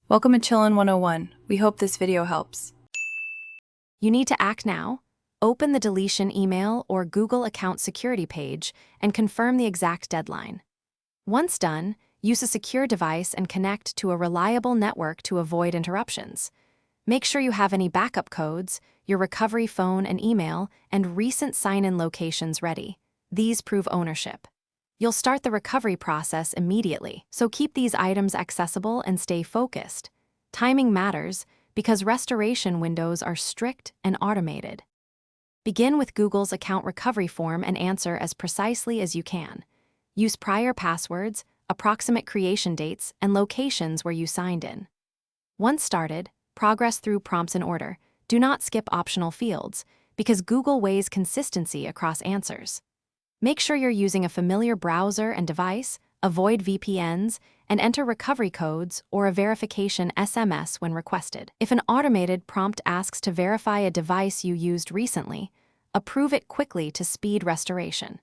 Welcome to Chillin' 101. We hope this video helps. You need to act now. Open the deletion email or Google account security page and confirm the exact deadline. Once done, use a secure device and connect to a reliable network to avoid interruptions. Make sure you have any backup codes, your recovery phone and email, and recent sign-in locations ready. These prove ownership. You'll start the recovery process immediately, so keep these items accessible and stay focused. Timing matters because restoration windows are strict and automated. Begin with Google's account recovery form and answer as precisely as you can. Use prior passwords, approximate creation dates, and locations where you signed in. Once started, progress through prompts in order. Do not skip optional fields, because Google weighs consistency across answers. Make sure you're using a familiar browser and device, avoid VPNs, and enter recovery codes or a verification SMS when requested. If an automated prompt asks to verify a device you used recently, approve it quickly to speed restoration.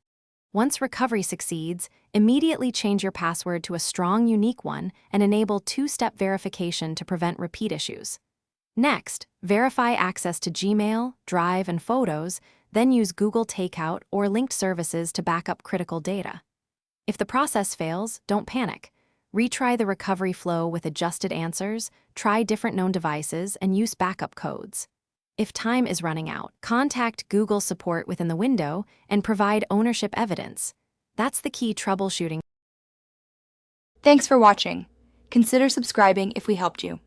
Once recovery succeeds, immediately change your password to a strong, unique one and enable two-step verification to prevent repeat issues. Next, verify access to Gmail, Drive, and Photos, then use Google Takeout or linked services to back up critical data. If the process fails, don't panic. Retry the recovery flow with adjusted answers, try different known devices, and use backup codes. If time is running out, contact Google support within the window and provide ownership evidence. That's the key troubleshooting. Thanks for watching. Consider subscribing if we helped you.